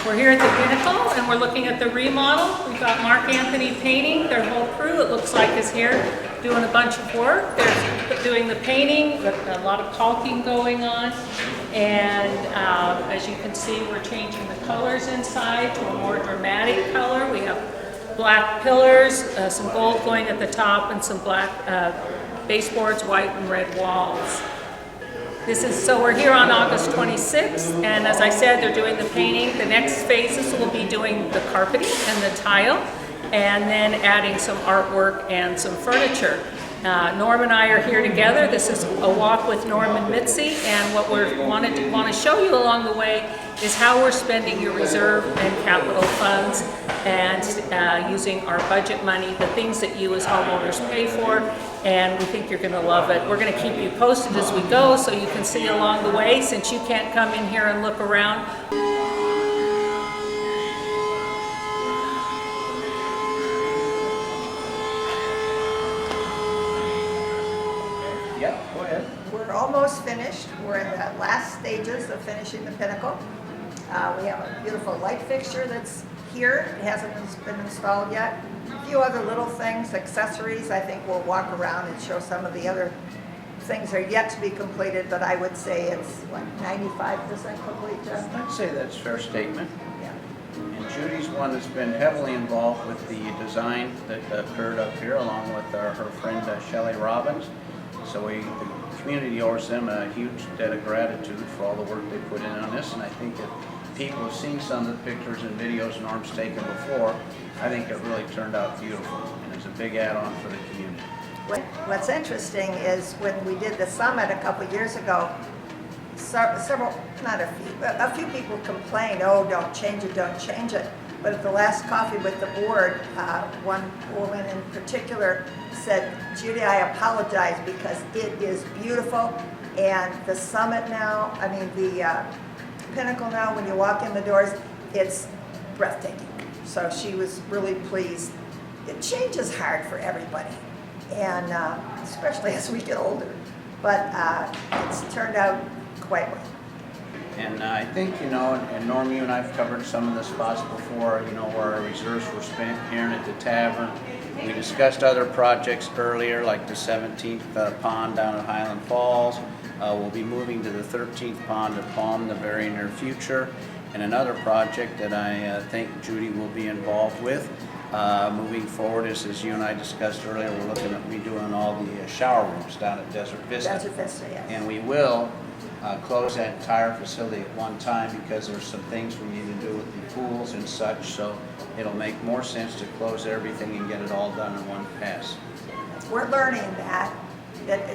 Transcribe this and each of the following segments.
We're here at the Pinnacle and we're looking at the remodel. We've got Mark Anthony Painting, their whole crew, it looks like, is here doing a bunch of work. They're doing the painting, a lot of caulking going on. And as you can see, we're changing the colors inside to a more dramatic color. We have black pillars, some gold going at the top, and some black baseboards, white and red walls. So we're here on August 26th, and as I said, they're doing the painting. The next phases will be doing the carpeting and the tile, and then adding some artwork and some furniture. Norm and I are here together. This is a walk with Norm and Mitzi, and what we want to show you along the way is how we're spending your reserve and capital funds and using our budget money, the things that you as homeowners pay for, and we think you're going to love it. We're going to keep you posted as we go so you can see along the way, since you can't come in here and look around. Yeah, go ahead. We're almost finished. We're in the last stages of finishing the Pinnacle. We have a beautiful light fixture that's here. It hasn't been installed yet. A few other little things, accessories. I think we'll walk around and show some of the other things that are yet to be completed, but I would say it's, what, 95% complete, Jeff? I'd say that's a fair statement. Yeah. And Judy's one that's been heavily involved with the design that occurred up here, along with her friend Shelley Robbins. So the community owes them a huge debt of gratitude for all the work they put in on this, and I think that people have seen some of the pictures and videos Norm's taken before. I think it really turned out beautiful, and it's a big add-on for the community. What's interesting is when we did the summit a couple years ago, a few people complained, oh, don't change it, don't change it. But at the last coffee with the board, one woman in particular said, Judy, I apologize because it is beautiful, and the summit now, I mean the Pinnacle now, when you walk in the doors, it's breathtaking. So she was really pleased. Change is hard for everybody, and especially as we get older, but it's turned out quite well. And I think, and Norm, you and I have covered some of the spots before, where our reserves were spent here and at the tavern. We discussed other projects earlier, like the 17th pond down at Highland Falls. We'll be moving to the 13th pond at Palm in the very near future. And another project that I think Judy will be involved with moving forward is, as you and I discussed earlier, we're looking at redoing all the shower rooms down at Desert Vista. Desert Vista, yes. And we will close that entire facility at one time because there's some things we need to do with the pools and such, so it'll make more sense to close everything and get it all done in one pass. We're learning that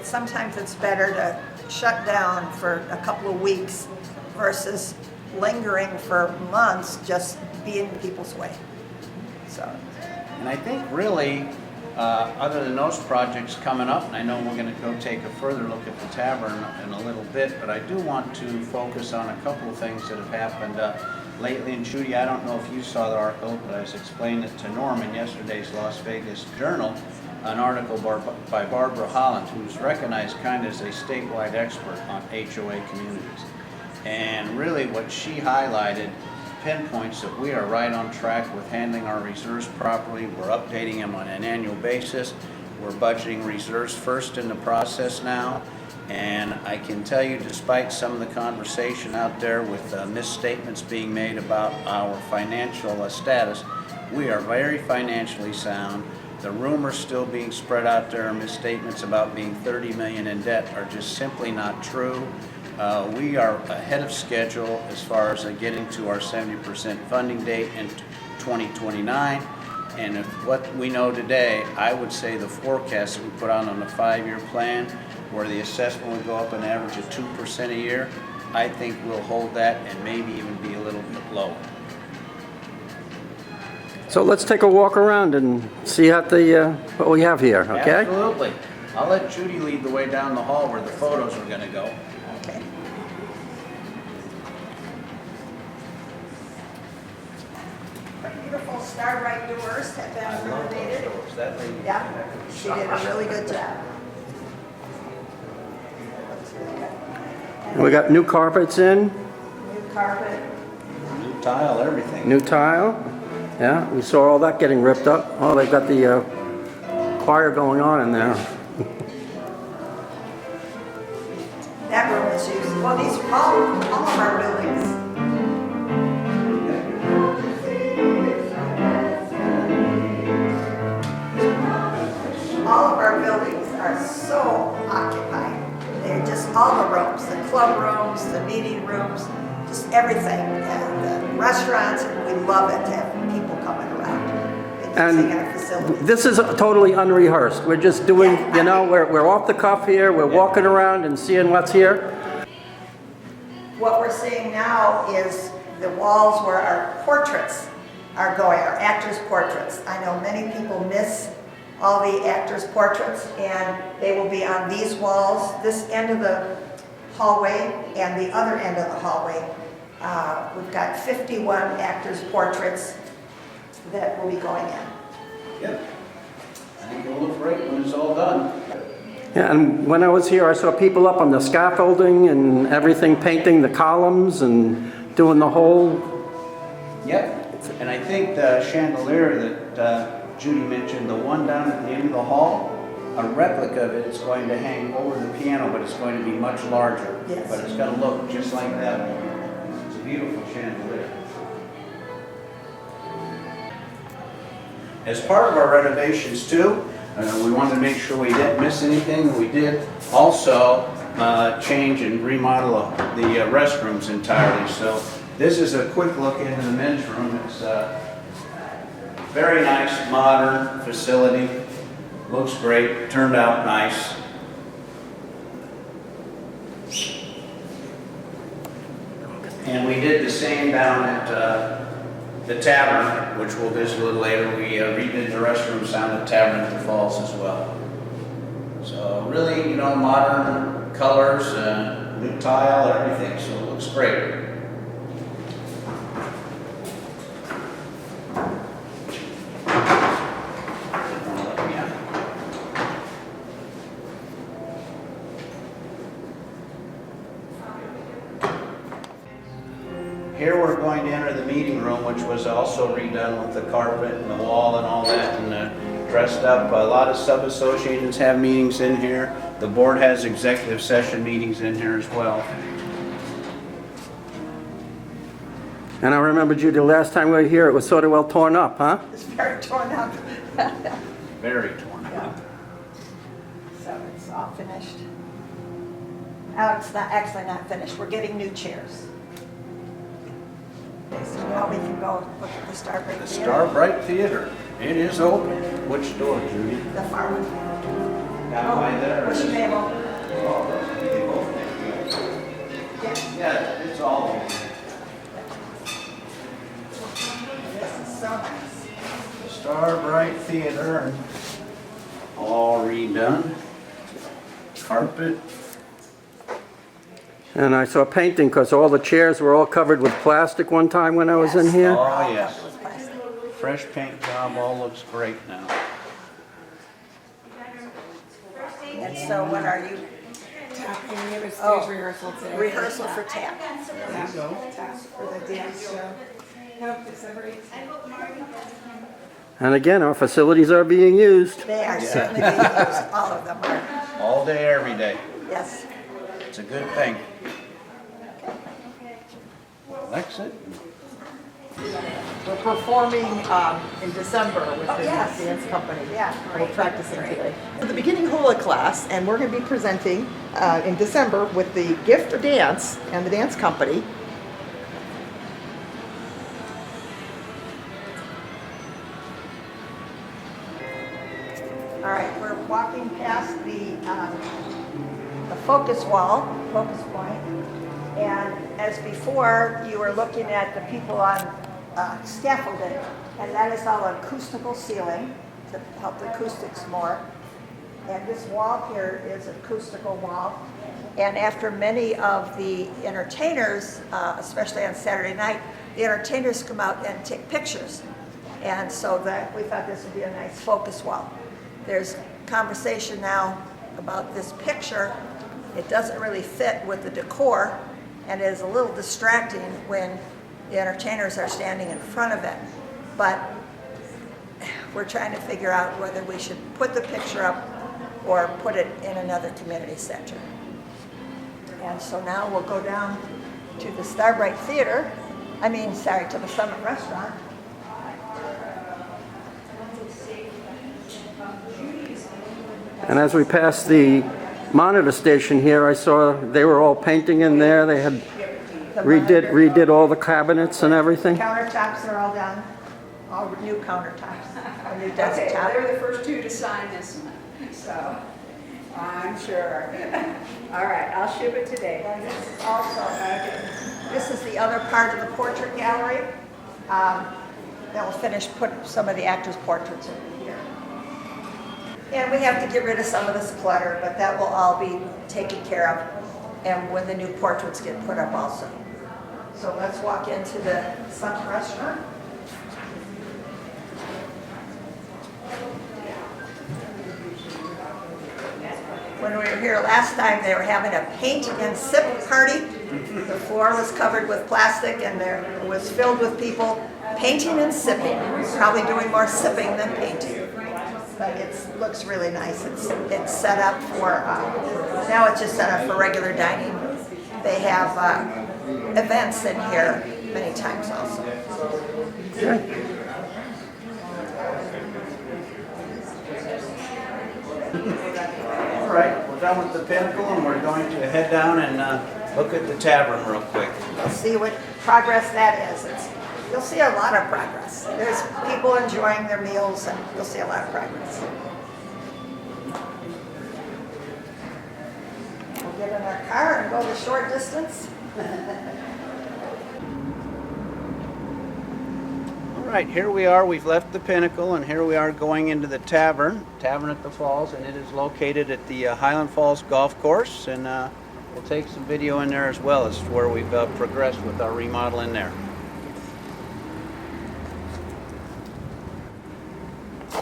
sometimes it's better to shut down for a couple of weeks versus lingering for months, just being in people's way. So. And I think really, other than those projects coming up, and I know we're going to go take a further look at the tavern in a little bit, but I do want to focus on a couple of things that have happened lately. And Judy, I don't know if you saw the article, but I was explaining it to Norm in yesterday's Las Vegas Journal, an article by Barbara Holland, who's recognized kind of as a statewide expert on HOA communities. And really what she highlighted pinpoints that we are right on track with handling our reserves properly. We're updating them on an annual basis. We're budgeting reserves first in the process now. And I can tell you, despite some of the conversation out there with misstatements being made about our financial status, we are very financially sound. The rumors still being spread out there, misstatements about being $30 million in debt, are just simply not true. We are ahead of schedule as far as getting to our 70% funding date in 2029. And if what we know today, I would say the forecast that we put out on the 5-year plan, where the assessment would go up an average of 2% a year, I think we'll hold that and maybe even be a little bit lower. So let's take a walk around and see what we have here, okay? Absolutely. I'll let Judy lead the way down the hall where the photos are going to go. Okay. Our beautiful Starbright doors have been renovated. That lady. Yeah, she did a really good job. And we got new carpets in. New carpet. New tile, everything. New tile. Yeah, we saw all that getting ripped up. Oh, they've got the choir going on in there. That room is used, well, these are all of our buildings. All of our buildings are so occupied. They're just all the rooms, the club rooms, the meeting rooms, just everything. And the restaurants, and we love it to have people coming around and using our facilities. And this is totally unrehearsed. We're just doing, you know, we're off the cuff here. We're walking around and seeing what's here. What we're seeing now is the walls where our portraits are going, our actors' portraits. I know many people miss all the actors' portraits, and they will be on these walls, this end of the hallway and the other end of the hallway. We've got 51 actors' portraits that will be going in. Yep. I think it'll look great when it's all done. Yeah, and when I was here, I saw people up on the scaffolding and everything, painting the columns and doing the whole. Yep. And I think the chandelier that Judy mentioned, the one down at the end of the hall, a replica of it is going to hang over the piano, but it's going to be much larger. Yes. But it's going to look just like that one. It's a beautiful chandelier. As part of our renovations too, we wanted to make sure we didn't miss anything. We did also change and remodel the restrooms entirely. So this is a quick look into the men's room. It's a very nice, modern facility. Looks great, turned out nice. And we did the same down at the tavern, which we'll visit a little later. We redid the restrooms down at the tavern at the Falls as well. So really, you know, modern colors, new tile, everything. So it looks great. Here we're going to enter the meeting room, which was also redone with the carpet and the wall and all that, and dressed up. A lot of sub-associations have meetings in here. The board has executive session meetings in here as well. And I remember, Judy, the last time we were here, it was sort of well torn up, huh? It's very torn up. Very torn up. So it's all finished. Oh, it's not, actually not finished. We're getting new chairs. Okay, so now we can go look at the Starbright Theater. The Starbright Theater. It is open. Which door, Judy? The far one. Down by there. What's your name? Oh, they both make Yeah. Yeah, it's all open. This is so nice. The Starbright Theater, and all redone. Carpet. And I saw painting because all the chairs were all covered with plastic one time when I was in here. Oh, yes. Fresh paint job, all looks great now. And so what are you? Tap, and we have a stage Oh, rehearsal today. Rehearsal for tap. There you go. Tap for the dance show. No, December 18th. And again, our facilities are being used. They are certainly being used, all of them are. All day, every day. Yes. It's a good thing. Exit. We're performing in December with the yes. dance company. Yeah, We're great. practicing today. For the beginning hula class, and we're going to be presenting in December with the Gift of Dance and the dance company. All right, we're walking past the focus wall, focus point. And as before, you were looking at the people on scaffolding, and that is all acoustical ceiling to help the acoustics more. And this wall here is an acoustical wall. And after many of the entertainers, especially on Saturday night, the entertainers come out and take pictures. And so that we thought this would be a nice focus wall. There's conversation now about this picture. It doesn't really fit with the decor, and it is a little distracting when the entertainers are standing in front of it. But we're trying to figure out whether we should put the picture up or put it in another community center. And so now we'll go down to the Starbright Theater, to the Summit Restaurant. And as we passed the monitor station here, I saw they were all painting in there. They had redid all the cabinets and everything. Countertops are all done, all new countertops, a new desktop. They're the first two to sign this one, so I'm sure. All right, I'll ship it today. And this is also, this is the other part of the portrait gallery. They'll finish putting some of the actors' portraits in here. And we have to get rid of some of this clutter, but that will all be taken care of, and when the new portraits get put up also. So let's walk into the Summit Restaurant. When we were here last time, they were having a paint and sip party. The floor was covered with plastic and it was filled with people painting and sipping. Probably doing more sipping than painting. But it looks really nice. It's set up for, now it's just set up for regular dining. They have events in here many times also. Okay. All right, we're done with the Pinnacle and we're going to head down and look at the tavern real quick. You'll see what progress that is. You'll see a lot of progress. There's people enjoying their meals and you'll see a lot of progress. We'll get in our car and go the short distance. All right, here we are. We've left the Pinnacle and here we are going into the Tavern at the Falls, and it is located at the Highland Falls Golf Course, and we'll take some video in there as well as to where we've progressed with our remodel in there.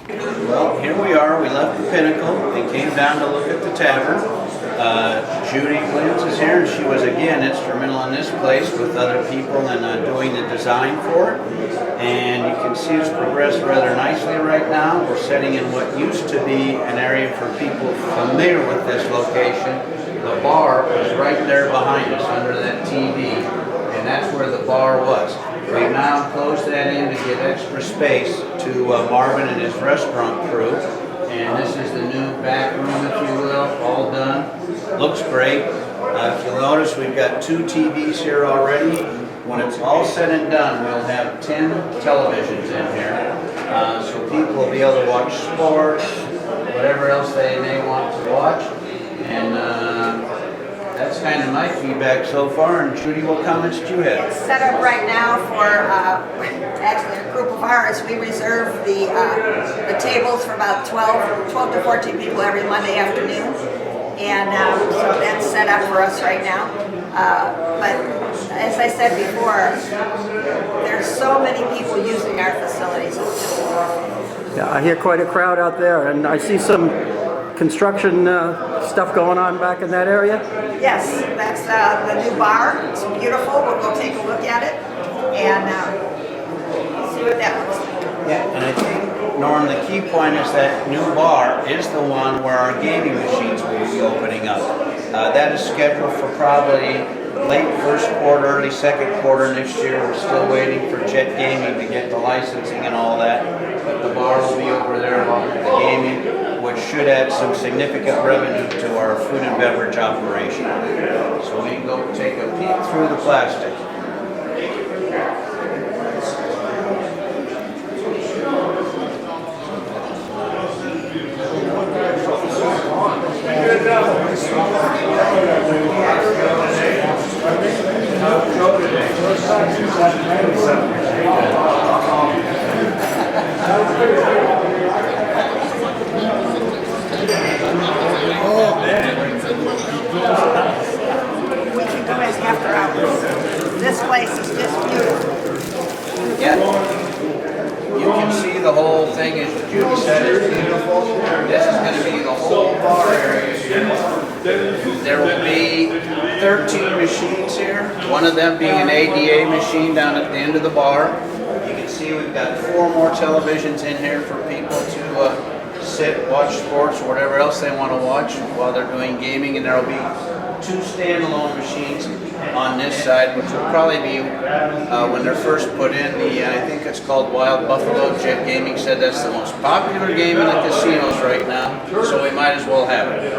Well, here we are. We left the Pinnacle and came down to look at the Tavern. Judy Williams is here, and she was again instrumental in this place with other people in doing the design for it. And you can see it's progressed rather nicely right now. We're sitting in what used to be an area for people familiar with this location. The bar was right there behind us under that TV, and that's where the bar was. We've now closed that in to give extra space to Marvin and his restaurant crew. And this is the new back room, if you will, all done. Looks great. If you'll notice, we've got 2 TVs here already. When it's all said and done, we'll have 10 televisions in here. So people will be able to watch sports, whatever else they may want to watch. And that's kind of my feedback so far. And Judy, what comments do you have? It's set up right now for actually a group of ours. We reserve the tables for about 12 to 14 people every Monday afternoon. And so that's set up for us right now. But as I said before, there's so many people using our facilities. Yeah, I hear quite a crowd out there, and I see some construction stuff going on back in that area. Yes, that's the new bar. It's beautiful. We'll go take a look at it and see what that looks like. Yeah, and I think, Norm, the key point is that new bar is the one where our gaming machines will be opening up. That is scheduled for probably late first quarter, early second quarter next year. We're still waiting for Jet Gaming to get the licensing and all that. But the bar will be over there along with the gaming, which should add some significant revenue to our food and beverage operation. So we can go take a peek through the plastic. We can go in after hours. This place is just beautiful. Yeah. You can see the whole thing, as Judy said, is beautiful. This is going to be the whole bar area here. There will be 13 machines here, one of them being an ADA machine down at the end of the bar. You can see we've got 4 more televisions in here for people to sit, watch sports, or whatever else they want to watch while they're doing gaming, and there will be 2 standalone machines on this side, which will probably be when they're first put in. I think it's called Wild Buffalo. Jet Gaming said that's the most popular game in the casinos right now, so we might as well have it.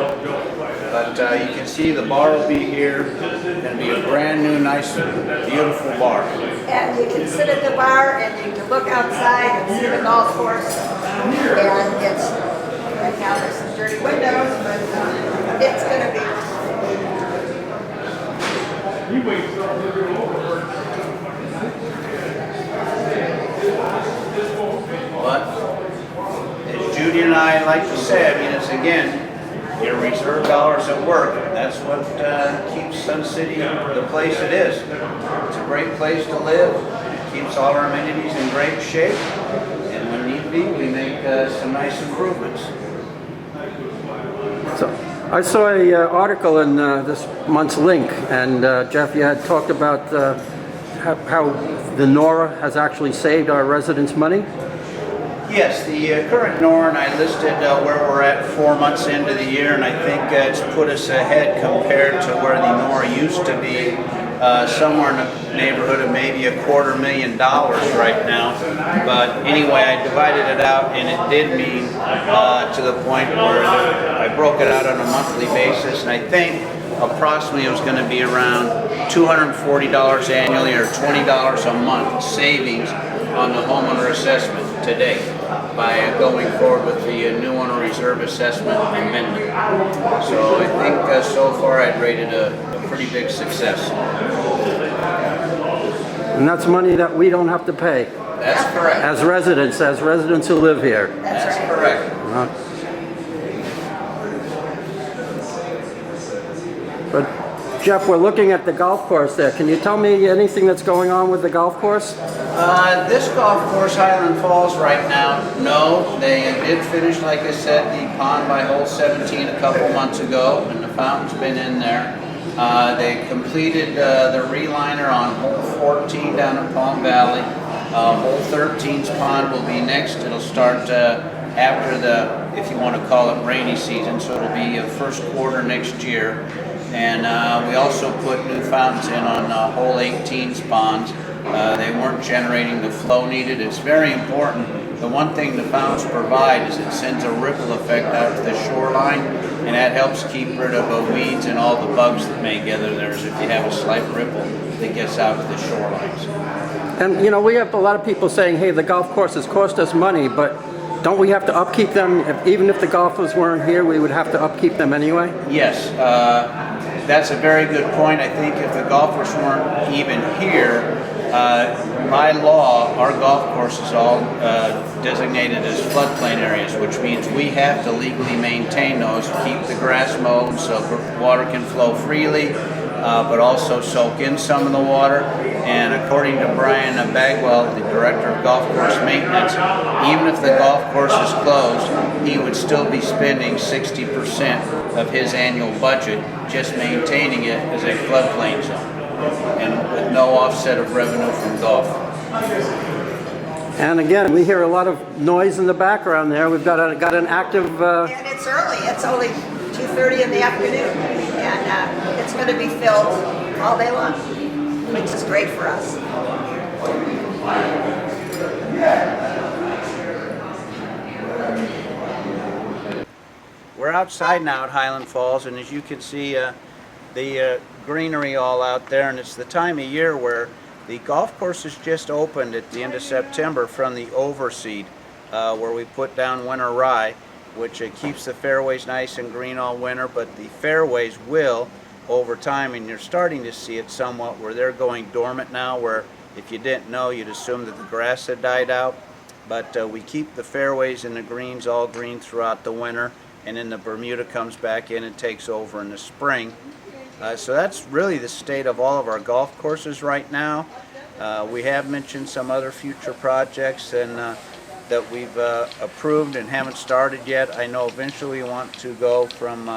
But you can see the bar will be here. It's going to be a brand new, nice, beautiful bar. And you can sit at the bar and you can look outside and see the golf course. And it's, right now there's some dirty windows, but it's going to be. But as Judy and I like to say, I mean, it's again, your reserve dollars at work. That's what keeps Sun City the place it is. It's a great place to live. It keeps all our amenities in great shape. And when need be, we make some nice improvements. So I saw an article in this month's Link, and Jeff, you had talked about how the NORA has actually saved our residents money. Yes, the current NOR, and I listed where we're at 4 months into the year, and I think it's put us ahead compared to where the NOR used to be, somewhere in the neighborhood of maybe $250,000 right now. But anyway, I divided it out, and it did mean to the point where I broke it out on a monthly basis, and I think approximately it was going to be around $240 annually or $20 a month savings on the homeowner assessment today by going forward with the new owner reserve assessment amendment. So I think so far I'd rated a pretty big success. And that's money that we don't have to pay That's correct. as residents who live here. That's correct. But Jeff, we're looking at the golf course there. Can you tell me anything that's going on with the golf course? This golf course, Highland Falls, right now, no. They did finish, like I said, the pond by hole 17 a couple months ago, and the fountain's been in there. They completed the reliner on hole 14 down in Palm Valley. Hole 13's pond will be next. It'll start after the, if you want to call it, rainy season, so it'll be first quarter next year. And we also put new fountains in on hole 18's ponds. They weren't generating the flow needed. It's very important. The one thing the fountains provide is it sends a ripple effect out to the shoreline, and that helps keep rid of weeds and all the bugs that may gather there. So if you have a slight ripple that gets out to the shorelines. And you know, we have a lot of people saying, hey, the golf courses cost us money, but don't we have to upkeep them? Even if the golfers weren't here, we would have to upkeep them anyway? Yes, that's a very good point. I think if the golfers weren't even here, by law, our golf course is all designated as floodplain areas, which means we have to legally maintain those, keep the grass mowed so water can flow freely, but also soak in some of the water. And according to Brian Bagwell, the director of golf course maintenance, even if the golf course is closed, he would still be spending 60% of his annual budget just maintaining it as a floodplain zone, and with no offset of revenue from golf. And again, we hear a lot of noise in the background there. We've got an active... And it's early, it's only 2:30 in the afternoon, and it's going to be filled all day long, which is great for us. We're outside now at Highland Falls, and as you can see, the greenery all out there, and it's the time of year where the golf course is just opened at the end of September from the overseed, where we put down winter rye, which keeps the fairways nice and green all winter, but the fairways will, over time, and you're starting to see it somewhat, where they're going dormant now, where if you didn't know, you'd assume that the grass had died out. But we keep the fairways and the greens all green throughout the winter, and then the Bermuda comes back in and takes over in the spring. So that's really the state of all of our golf courses right now. We have mentioned some other future projects, and that we've approved and haven't started yet. I know eventually we want to go from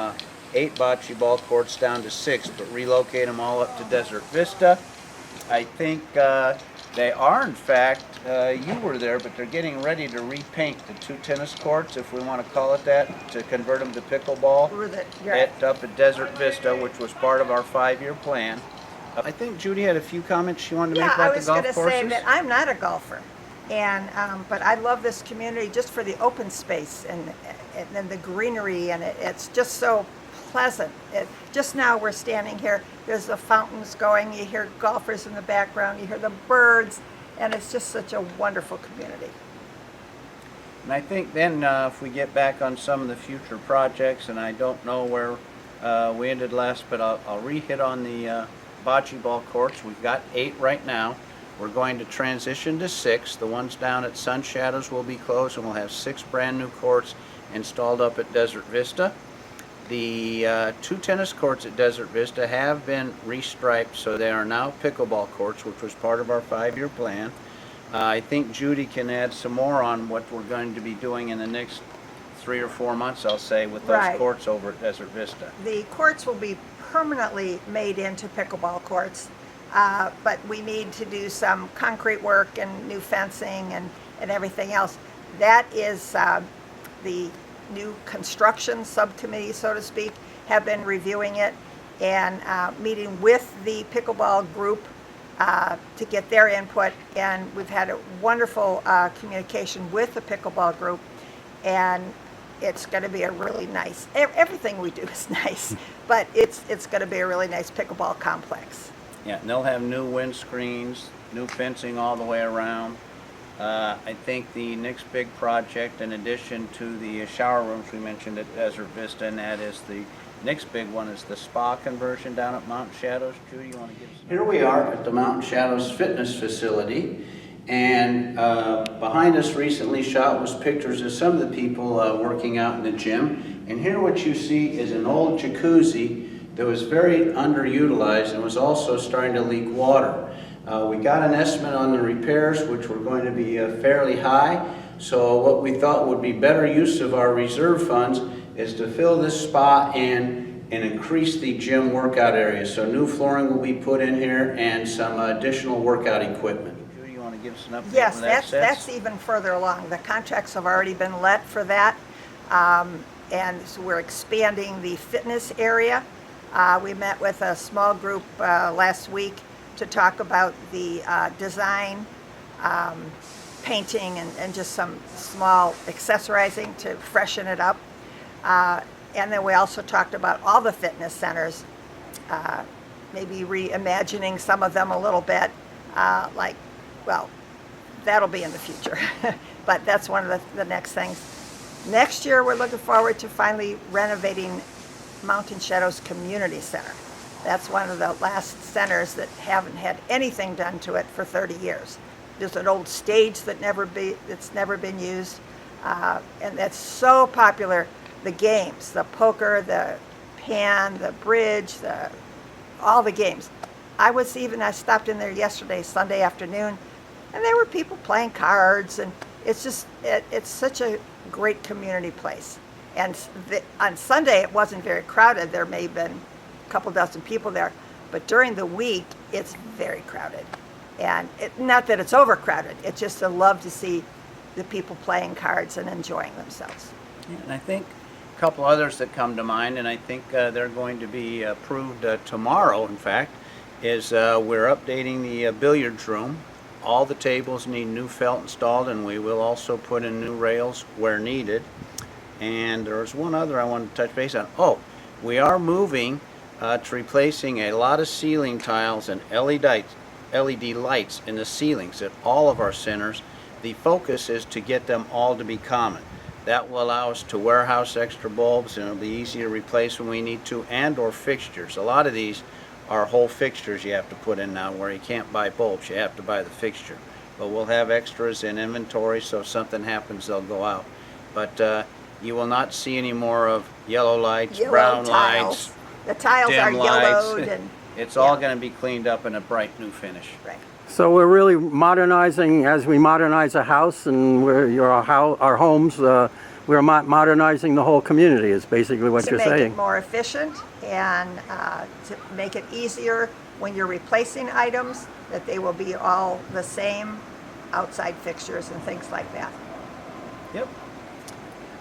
8 bocce ball courts down to 6, but relocate them all up to Desert Vista. I think they are, in fact, you were there, but they're getting ready to repaint the 2 tennis courts, if we want to call it that, to convert them to pickleball up at Desert Vista, which was part of our 5-year plan. I think Judy had a few comments she wanted to make about the golf courses. Yeah, I was going to say that I'm not a golfer, and but I love this community just for the open space and the greenery, and it's just so pleasant. Just now we're standing here, there's the fountains going, you hear golfers in the background, you hear the birds, and it's just such a wonderful community. And I think then if we get back on some of the future projects, and I don't know where we ended last, but I'll re-hit on the bocce ball courts. We've got 8 right now. We're going to transition to 6. The ones down at Sun Shadows will be closed, and we'll have 6 brand new courts installed up at Desert Vista. The 2 tennis courts at Desert Vista have been restriped, so they are now pickleball courts, which was part of our 5-year plan. I think Judy can add some more on what we're going to be doing in the next 3 or 4 months, I'll say, with those courts over at Desert Vista. The courts will be permanently made into pickleball courts, but we need to do some concrete work and new fencing and everything else. That is the new construction subcommittee, so to speak, have been reviewing it and meeting with the pickleball group to get their input, and we've had a wonderful communication with the pickleball group, and it's going to be a really nice, everything we do is nice, but it's going to be a really nice pickleball complex. Yeah, and they'll have new windscreens, new fencing all the way around. I think the next big project, in addition to the shower rooms we mentioned at Desert Vista, and that is the next big one, is the spa conversion down at Mountain Shadows. Judy, you want to give us? Here we are at the Mountain Shadows Fitness Facility, and behind us recently shot was pictures of some of the people working out in the gym. And here what you see is an old jacuzzi that was very underutilized and was also starting to leak water. We got an estimate on the repairs, which were going to be fairly high. So what we thought would be better use of our reserve funds is to fill this spa in and increase the gym workout area. So new flooring will be put in here and some additional workout equipment. Judy, you want to give us an update? Yes, that's even further along. The contracts have already been let for that, and so we're expanding the fitness area. We met with a small group last week to talk about the design, painting, and just some small accessorizing to freshen it up. And then we also talked about all the fitness centers, maybe reimagining some of them a little bit, well, that'll be in the future. But that's one of the next things. Next year, we're looking forward to finally renovating Mountain Shadows Community Center. That's one of the last centers that haven't had anything done to it for 30 years. There's an old stage that's never been used, and that's so popular. The games, the poker, the pan, the bridge, all the games. I stopped in there yesterday, Sunday afternoon, and there were people playing cards, and it's such a great community place. And on Sunday, it wasn't very crowded. There may have been a couple dozen people there, but during the week, it's very crowded. And not that it's overcrowded, it's just a love to see the people playing cards and enjoying themselves. Yeah, and I think a couple others that come to mind, and I think they're going to be approved tomorrow, in fact, is we're updating the billiards room. All the tables need new felt installed, and we will also put in new rails where needed. And there's one other I wanted to touch base on. Oh, we are moving to replacing a lot of ceiling tiles and LED lights in the ceilings at all of our centers. The focus is to get them all to be common. That will allow us to warehouse extra bulbs, and it'll be easy to replace when we need to, and or fixtures. A lot of these are whole fixtures you have to put in now, where you can't buy bulbs, you have to buy the fixture. But we'll have extras in inventory, so if something happens, they'll go out. But you will not see any more of yellow lights, brown tiles. lights. The tiles dim are lights. yellowed, It's all Yeah. gonna be cleaned up in a bright new finish. Right. So we're really modernizing, as we modernize a house and our homes, we're modernizing the whole community is basically what you're To make saying. it more efficient and to make it easier when you're replacing items, that they will be all the same outside fixtures and things like that. Yep.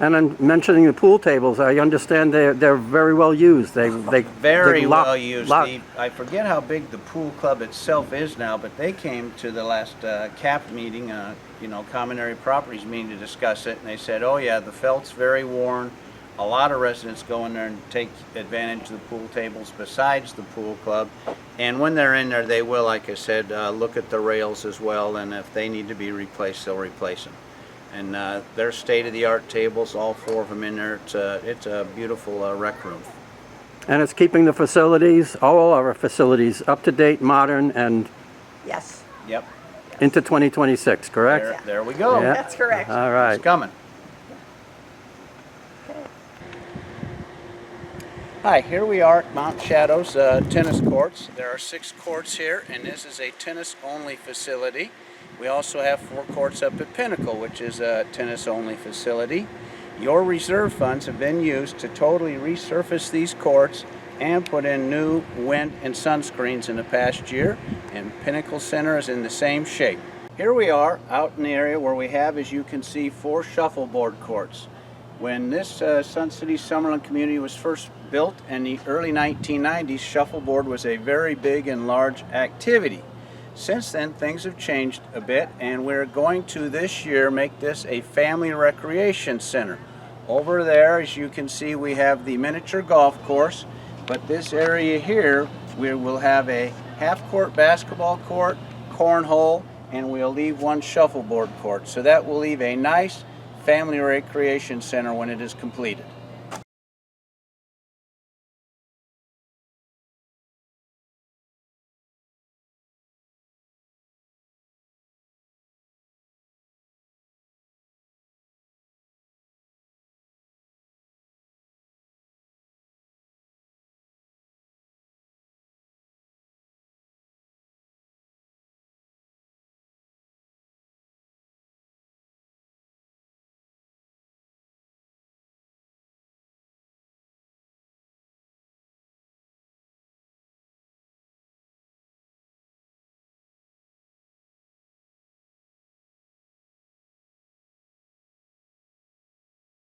And then mentioning the pool tables, I understand they're very well used. They Very well used. Lot, I forget how big the pool club itself is now, but they came to the last CAP meeting, Common Area Properties meeting to discuss it, and they said, oh yeah, the felt's very worn. A lot of residents go in there and take advantage of the pool tables besides the pool club. And when they're in there, they will, like I said, look at the rails as well, and if they need to be replaced, they'll replace them. And they're state-of-the-art tables, all 4 of them in there. It's a beautiful rec room. and it's keeping the facilities, all our facilities, up to date, modern, and Yes, Yep. into 2026. Correct? There we go. Yeah. that's correct. All right. It's coming. Hi, here we are at Mount Shadows tennis courts. There are 6 courts here, and this is a tennis-only facility. We also have 4 courts up at Pinnacle, which is a tennis-only facility. Your reserve funds have been used to totally resurface these courts and put in new wind and sunscreens in the past year, and Pinnacle Center is in the same shape. Here we are out in the area where we have, as you can see, 4 shuffleboard courts. When this Sun City Summerlin community was first built in the early 1990s, shuffleboard was a very big and large activity. Since then, things have changed a bit, and we're going to this year make this a family recreation center. Over there, as you can see, we have the miniature golf course, but this area here, we will have a half-court basketball court, cornhole, and we'll leave 1 shuffleboard court. So that will leave a nice family recreation center when it is completed.